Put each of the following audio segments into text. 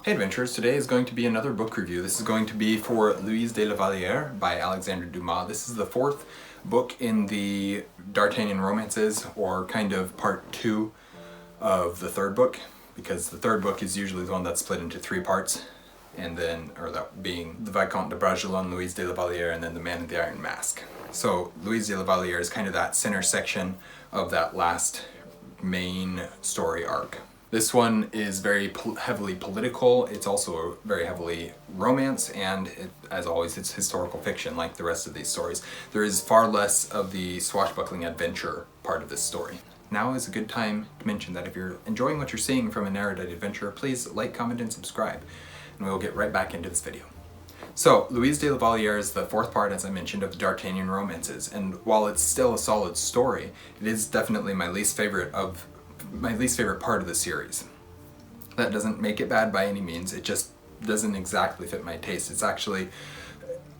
Hey adventurers, today is going to be another book review. This is going to be for Louise de la Vallière by Alexandre Dumas. This is the fourth book in the D'Artagnan romances, or kind of part 2 of the third book, because the third book is usually the one that's split into 3 parts, and then, or that being the Vicomte de Bragelonne, Louise de la Vallière, and then the Man in the Iron Mask. So Louise de la Vallière is kind of that center section of that last main story arc. This one is very heavily political. It's also very heavily romance, and as always, it's historical fiction like the rest of these stories. There is far less of the swashbuckling adventure part of this story. Now is a good time to mention that if you're enjoying what you're seeing from an Erudite adventure, please like, comment, and subscribe, and we'll get right back into this video. So, Louise de la Vallière is the fourth part, as I mentioned, of the D'Artagnan romances, and while it's still a solid story, it is definitely my least favorite part of the series. That doesn't make it bad by any means, it just doesn't exactly fit my taste. It's actually,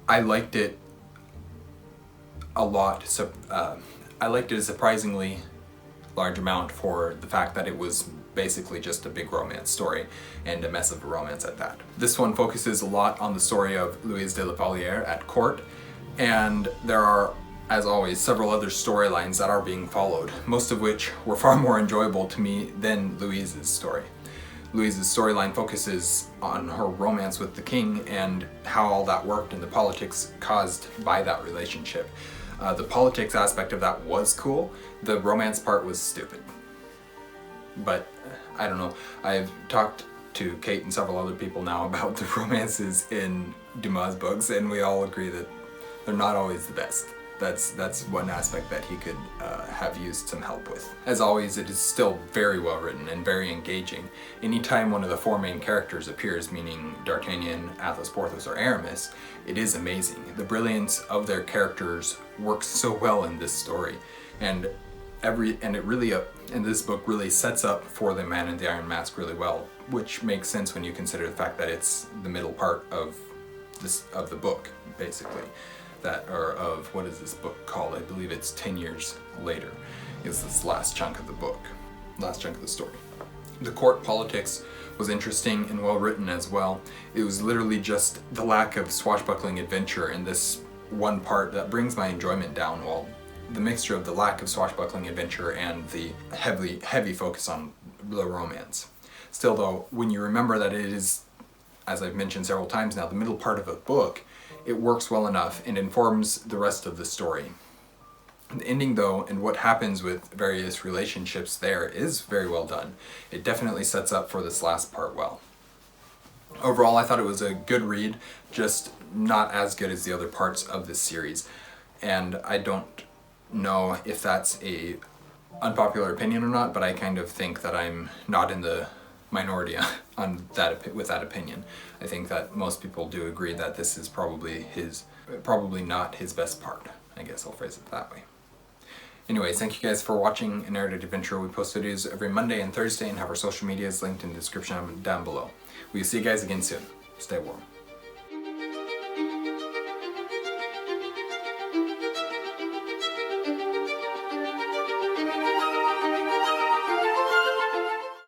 I liked it a lot, so I liked it a surprisingly large amount for the fact that it was basically just a big romance story, and a mess of a romance at that. This one focuses a lot on the story of Louise de la Vallière at court, and there are, as always, several other storylines that are being followed, most of which were far more enjoyable to me than Louise's story. Louise's storyline focuses on her romance with the king and how all that worked and the politics caused by that relationship. The politics aspect of that was cool, the romance part was stupid. But, I don't know, I've talked to Kate and several other people now about the romances in Dumas' books, and we all agree that they're not always the best. That's one aspect that he could have used some help with. As always, it is still very well written and very engaging. Anytime one of the 4 main characters appears, meaning D'Artagnan, Athos, Porthos, or Aramis, it is amazing. The brilliance of their characters works so well in this story, and this book really sets up for the Man in the Iron Mask really well, which makes sense when you consider the fact that it's the middle part of the book, basically. What is this book called? I believe it's 10 years later is this last chunk of the book, last chunk of the story. The court politics was interesting and well written as well. It was literally just the lack of swashbuckling adventure in this one part that brings my enjoyment down, while the mixture of the lack of swashbuckling adventure and the heavy focus on the romance. Still though, when you remember that it is, as I've mentioned several times now, the middle part of a book, it works well enough and informs the rest of the story. The ending though, and what happens with various relationships there, is very well done. It definitely sets up for this last part well. Overall, I thought it was a good read, just not as good as the other parts of this series. And I don't know if that's a unpopular opinion or not, but I kind of think that I'm not in the minority on that with that opinion. I think that most people do agree that this is probably not his best part. I guess I'll phrase it that way. Anyways, thank you guys for watching an Erudite Adventure. We post videos every Monday and Thursday and have our social medias linked in the description down below. We'll see you guys again soon. Stay warm.